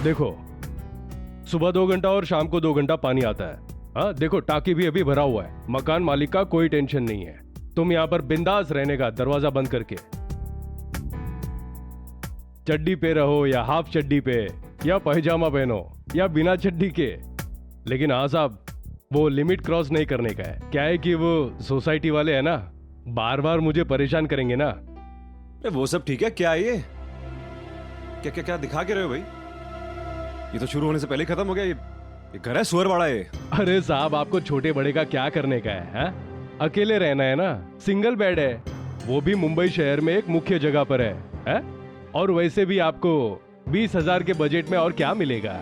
देखो, सुबह 2 घंटा और शाम को 2 घंटा पानी आता है। हाँ देखो, टाकी भी अभी भरा हुआ है। मकान मालिक का कोई टेंशन नहीं है। तुम यहाँ पर बिंदास रहने का, दरवाजा बंद करके। चड्डी पे रहो या हाफ चड्डी पे, या पैजामा पहनो या बिना चड्डी के, लेकिन हाँ साहब, वो लिमिट क्रॉस नहीं करने का है। क्या है कि वो सोसाइटी वाले है ना, बार बार मुझे परेशान करेंगे ना। वो सब ठीक है, क्या है ये? क्या क्या क्या दिखा के रहे हो भाई? ये तो शुरू होने से पहले ही खत्म हो गया। ये घर है सुअरवाड़ा ये? अरे साहब, आपको छोटे बड़े का क्या करने का है? अकेले रहना है ना, सिंगल बेड है, वो भी मुंबई शहर में एक मुख्य जगह पर है? और वैसे भी आपको 20,000 के बजट में और क्या मिलेगा?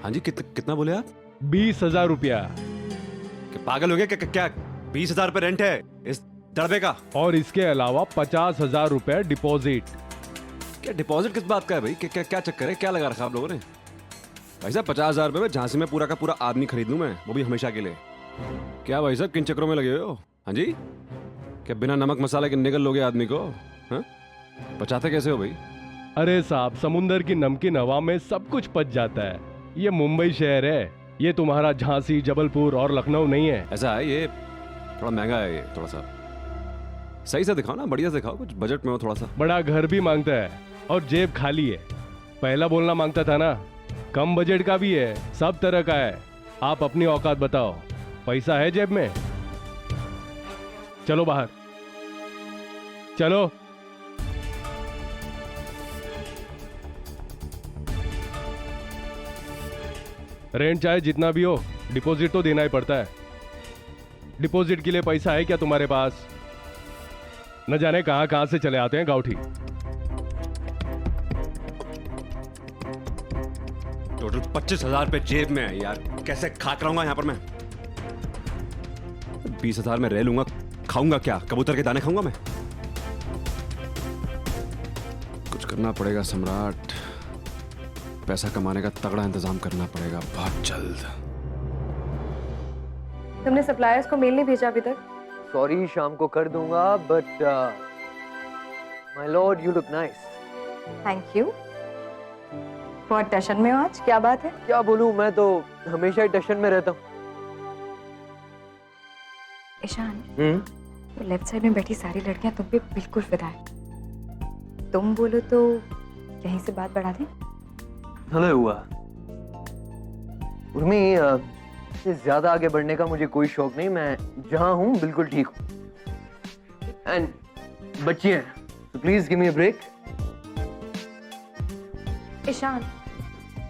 हाँ जी, कितना बोले आप? 20,000 रुपया। क्या पागल हो गया? क्या क्या 20,000 पे रेंट है इस दड़बे का? और इसके अलावा 50,000 रुपए डिपॉजिट। क्या डिपॉजिट किस बात का है भाई? क्या क्या क्या चक्कर है? क्या लगा रखा आप लोगों ने? भाई साहब 50,000 रुपए में झांसी में पूरा का पूरा आदमी खरीद लूं मैं, वो भी हमेशा के लिए। क्या भाई साहब, किन चक्करों में लगे हो? हाँ जी, क्या बिना नमक मसाले के निगल लोगे आदमी को? हाँ, बचाते कैसे हो भाई? अरे साहब, समुंदर की नमकीन हवा में सब कुछ पच जाता है। ये मुंबई शहर है, ये तुम्हारा झांसी, जबलपुर और लखनऊ नहीं है। ऐसा है, ये थोड़ा महंगा है। ये थोड़ा सा सही से दिखाओ ना, बढ़िया से दिखाओ, कुछ बजट में हो थोड़ा सा। बड़ा घर भी मांगता है और जेब खाली है। पहला बोलना मांगता था ना, कम बजट का भी है, सब तरह का है। आप अपनी औकात बताओ, पैसा है जेब में? चलो बाहर, चलो। रेंट चाहे जितना भी हो, डिपॉजिट तो देना ही पड़ता है। डिपॉजिट के लिए पैसा है क्या तुम्हारे पास? न जाने कहां कहां से चले आते हैं गाउठी। टोटल 25,000 पे जेब में है यार, कैसे खाक रहूंगा यहाँ पर मैं? 20,000 में रह लूंगा, खाऊंगा क्या? कबूतर के दाने खाऊंगा मैं? कुछ करना पड़ेगा सम्राट, पैसा कमाने का तगड़ा इंतजाम करना पड़ेगा बहुत जल्द। तुमने सप्लायर्स को मेल नहीं भेजा अभी तक? सॉरी, शाम को कर दूंगा, but my Lord you look nice. Thank you. बहुत टशन में हो आज, क्या बात है? क्या बोलूं, मैं तो हमेशा ही टशन में रहता हूँ। ईशान, तो लेफ्ट साइड में बैठी सारी लड़कियां तुम पे बिल्कुल फिदा है। तुम बोलो तो यहीं से बात बढ़ा दें? भले हुआ। उर्मी, इससे ज्यादा आगे बढ़ने का मुझे कोई शौक नहीं। मैं जहां हूं बिल्कुल ठीक हूं। एंड बच्ची हैं, तो please give me a break. Ishaan,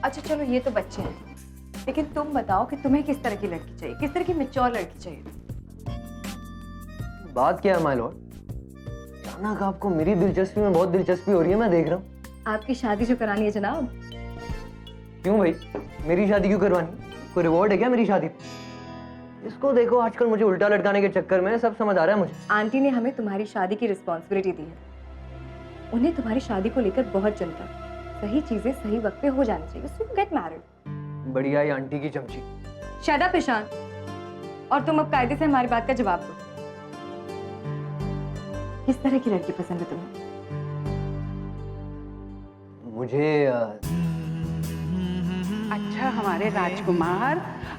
अच्छा चलो ये तो बच्चे हैं, लेकिन तुम बताओ कि तुम्हें किस तरह की लड़की चाहिए, किस तरह की मैच्योर लड़की चाहिए? बात क्या है माय लॉर्ड? अचानक आपको मेरी दिलचस्पी में बहुत दिलचस्पी हो रही है, मैं देख रहा हूँ। आपकी शादी जो करानी है जनाब। क्यों भाई, मेरी शादी क्यों करवानी? कोई रिवॉर्ड है क्या मेरी शादी? इसको देखो, आजकल मुझे उल्टा लटकाने के चक्कर में सब समझ आ रहा है मुझे। आंटी ने हमें तुम्हारी शादी की रिस्पॉन्सिबिलिटी दी है। उन्हें तुम्हारी शादी को लेकर बहुत चिंता है। सही चीजें सही वक्त पे हो जानी चाहिए। So you get married। बढ़िया ही आंटी की चमची। Shut up ईशान, और तुम अब कायदे से हमारी बात का जवाब दो। किस तरह की लड़की पसंद है तुम्हें? मुझे अच्छा हमारे राजकुमार,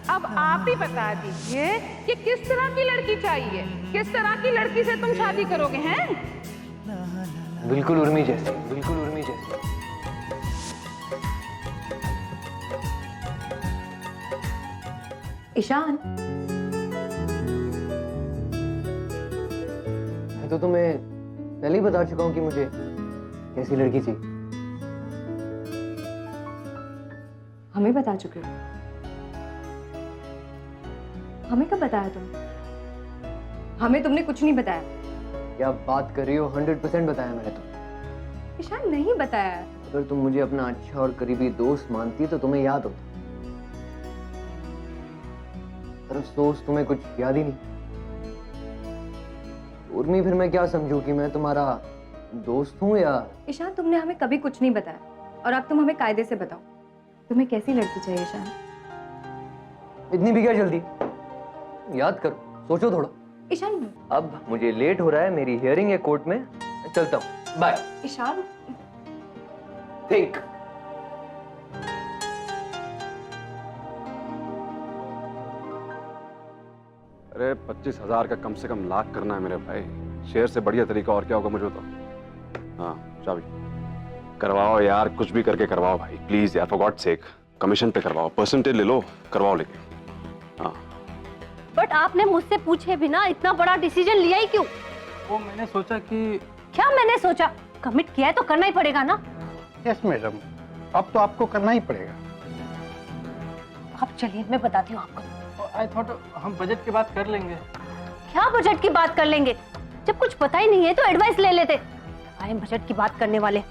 अब आप ही बता दीजिए कि किस तरह की लड़की चाहिए, किस तरह की लड़की से तुम शादी करोगे? हैं? बिल्कुल उर्मी जैसी, बिल्कुल उर्मी जैसी। ईशान, मैं तो तुम्हें पहले ही बता चुका हूँ कि मुझे कैसी लड़की चाहिए। हमें बता चुके हो? हमें कब बताया तुम? हमें तुमने कुछ नहीं बताया। क्या बात कर रही हो? 100% बताया मैंने तो। ईशान, नहीं बताया। अगर तुम मुझे अपना अच्छा और करीबी दोस्त मानती तो तुम्हें याद होता। पर अफसोस तुम्हें कुछ याद ही नहीं। उर्मी, फिर मैं क्या समझूं कि मैं तुम्हारा दोस्त हूं या? ईशान, तुमने हमें कभी कुछ नहीं बताया और अब तुम हमें कायदे से बताओ, तुम्हें कैसी लड़की चाहिए? ईशान, इतनी भी क्या जल्दी? याद करो, सोचो थोड़ा। ईशान, अब मुझे लेट हो रहा है, मेरी हियरिंग है कोर्ट में, मैं चलता हूँ। बाय। ईशान, थिंक। 25,000 का कम से कम लाख करना है मेरे भाई। शेयर से बढ़िया तरीका और क्या होगा मुझे तो। हाँ चाबी करवाओ यार, कुछ भी करके करवाओ भाई प्लीज यार, फॉर गॉड सेक। कमीशन पे करवाओ, परसेंटेज ले लो, करवाओ लेकिन। हाँ बट आपने मुझसे पूछे बिना इतना बड़ा डिसीजन लिया ही क्यों? वो मैंने सोचा कि क्या मैंने सोचा? कमिट किया है तो करना ही पड़ेगा ना। यस मैडम, अब तो आपको करना ही पड़ेगा। अब चलिए मैं बताती हूँ आपको। आई थॉट हम बजट की बात कर लेंगे। क्या बजट की बात कर लेंगे? जब कुछ पता ही नहीं है तो एडवाइस ले लेते। आए बजट की बात करने वाले।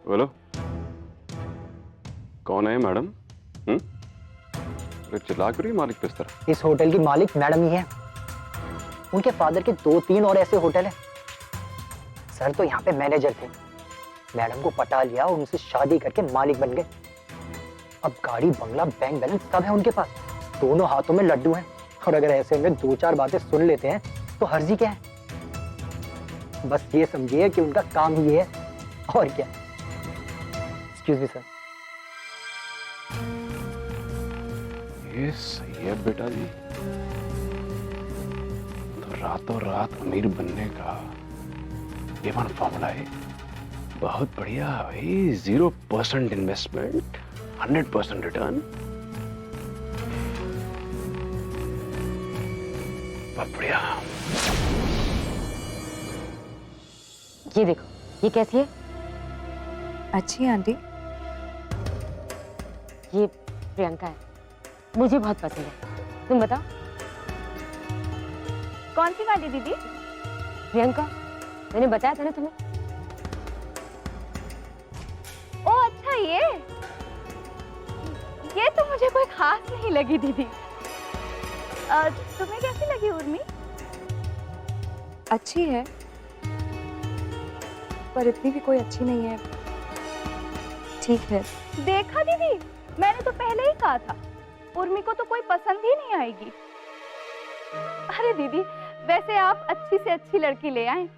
बोलो कौन है मैडम? अरे चिल्ला क्यों रही मालिक पे इस तरह? इस होटल की मालिक मैडम ही है। उनके फादर के 2-3 और ऐसे होटल हैं। सर तो यहाँ पे मैनेजर थे, मैडम को पटा लिया और उनसे शादी करके मालिक बन गए। अब गाड़ी बंगला बैंक बैलेंस सब है उनके पास, दोनों हाथों में लड्डू हैं। और अगर ऐसे में 2-4 बातें सुन लेते हैं तो हर्जी क्या है। बस ये समझिए कि उनका काम ही ये है और क्या। Excuse me sir. ये सही है बेटा जी, तो रातों रात अमीर बनने का A1 फॉर्मूला है। बहुत बढ़िया भाई, 0% इन्वेस्टमेंट 100% रिटर्न। बहुत बढ़िया। ये देखो, ये कैसी है? अच्छी है आंटी। ये प्रियंका है, मुझे बहुत पसंद है। तुम बताओ। कौन सी वाली दीदी? प्रियंका, मैंने बताया था ना तुम्हें। ओ अच्छा, ये तो मुझे कोई खास नहीं लगी दीदी। तुम्हें कैसी लगी उर्मी? अच्छी है, पर इतनी भी कोई अच्छी नहीं है। ठीक है। देखा दीदी, मैंने तो पहले ही कहा था उर्मी को तो कोई पसंद ही नहीं आएगी। अरे दीदी, वैसे आप अच्छी से अच्छी लड़की ले आए,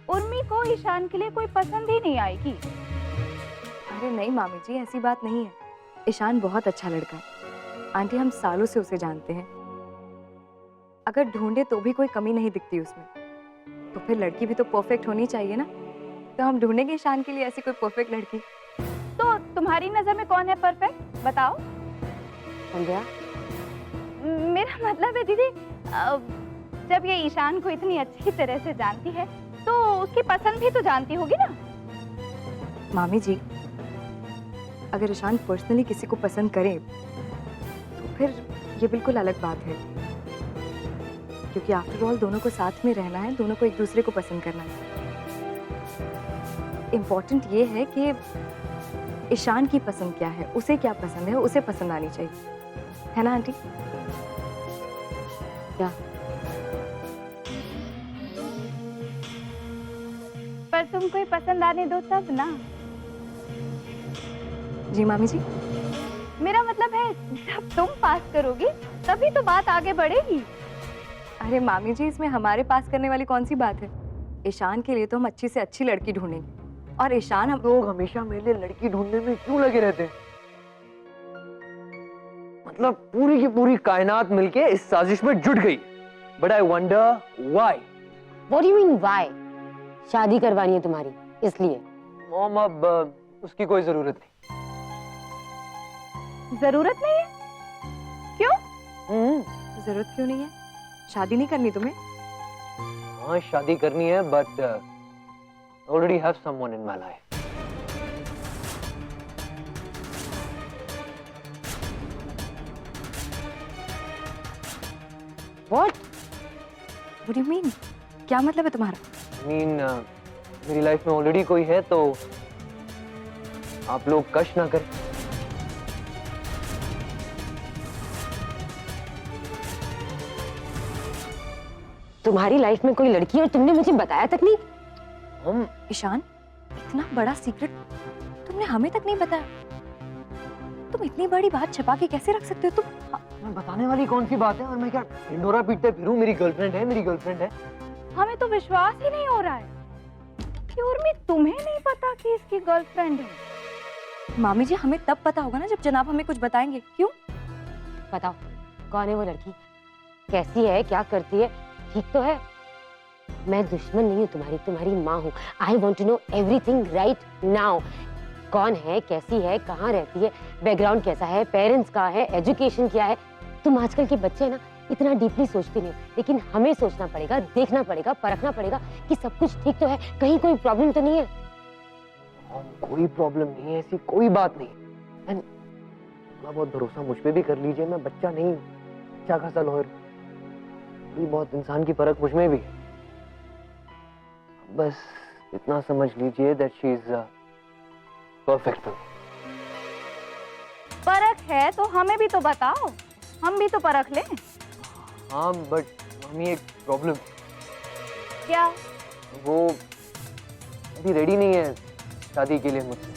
उर्मी को ईशान के लिए कोई पसंद ही नहीं आएगी। अरे नहीं मामी जी, ऐसी बात नहीं है। ईशान बहुत अच्छा लड़का है आंटी, हम सालों से उसे जानते हैं। अगर ढूंढे तो भी कोई कमी नहीं दिखती उसमें, तो फिर लड़की भी तो परफेक्ट होनी चाहिए ना। तो हम ढूंढेंगे ईशान के लिए ऐसी कोई परफेक्ट लड़की। तो तुम्हारी नजर में कौन है परफेक्ट, बताओ। संध्या, मेरा मतलब है दीदी, जब ये ईशान को इतनी अच्छी तरह से जानती है तो उसकी पसंद भी तो जानती होगी ना। मामी जी, अगर ईशान पर्सनली किसी को पसंद करे तो फिर ये बिल्कुल अलग बात है, क्योंकि आफ्टर ऑल दोनों को साथ में रहना है, दोनों को एक दूसरे को पसंद करना है। इम्पोर्टेंट ये है कि ईशान की पसंद क्या है, उसे क्या पसंद है, उसे पसंद आनी चाहिए, है ना आंटी? क्या? पर तुमको ही पसंद आने दो तब ना। जी मामी जी, मेरा मतलब है जब तुम पास करोगी तभी तो बात आगे बढ़ेगी। अरे मामी जी, इसमें हमारे पास करने वाली कौन सी बात है? ईशान के लिए तो हम अच्छी से अच्छी लड़की ढूंढेंगे, और ईशान हम लोग हमेशा मेरे लिए लड़की ढूंढने में क्यों लगे रहते हैं? मतलब पूरी की पूरी कायनात मिलके इस साजिश में जुट गई। But I wonder why. What do you mean why? शादी करवानी है तुम्हारी, इसलिए। मॉम, अब उसकी कोई जरूरत नहीं। जरूरत नहीं है? क्यों? जरूरत क्यों नहीं है? शादी नहीं करनी तुम्हें? हाँ, शादी करनी है, but already have someone in my life. What? What do you mean? क्या मतलब है तुम्हारा? मेरी लाइफ में ऑलरेडी कोई है, तो आप लोग कष्ट ना करें। तुम्हारी लाइफ में कोई लड़की है और तुमने मुझे बताया तक नहीं? हम ईशान, इतना बड़ा सीक्रेट तुमने हमें तक नहीं बताया। तुम इतनी बड़ी बात छिपा के कैसे रख सकते हो तुम? मैं बताने वाली कौन सी बात है? और मैं क्या ढिंढोरा पीटते फिरूं? मेरी गर्लफ्रेंड है, मेरी गर्लफ्रेंड है। हमें तो विश्वास ही नहीं हो रहा है कि उर्मी तुम्हें नहीं पता कि इसकी गर्लफ्रेंड है। मामी जी हमें तब पता होगा ना जब जनाब हमें कुछ बताएंगे। क्यों? बताओ कौन है वो लड़की, कैसी है, क्या करती है, ठीक तो है? मैं दुश्मन नहीं हूँ तुम्हारी, तुम्हारी माँ हूँ। I want to know everything right now. कौन है, कैसी है, कहाँ रहती है, बैकग्राउंड कैसा है, पेरेंट्स कहाँ है, एजुकेशन क्या है। तुम आजकल के बच्चे ना इतना डीपली सोचते नहीं हो, लेकिन हमें सोचना पड़ेगा, देखना पड़ेगा, परखना पड़ेगा कि सब कुछ ठीक तो है, कहीं कोई प्रॉब्लम तो नहीं है। कोई प्रॉब्लम नहीं है, ऐसी कोई बात नहीं। एंड थोड़ा बहुत भरोसा मुझ पे भी कर लीजिए, मैं बच्चा नहीं हूँ, अच्छा खासा लॉयर। थोड़ी बहुत इंसान की परख मुझ में भी है। बस इतना समझ लीजिए दैट शी इज परफेक्ट। परख है तो हमें भी तो बताओ, हम भी तो परख लें। हाँ बट मम्मी एक प्रॉब्लम। क्या? वो अभी रेडी नहीं है शादी के लिए मुझसे।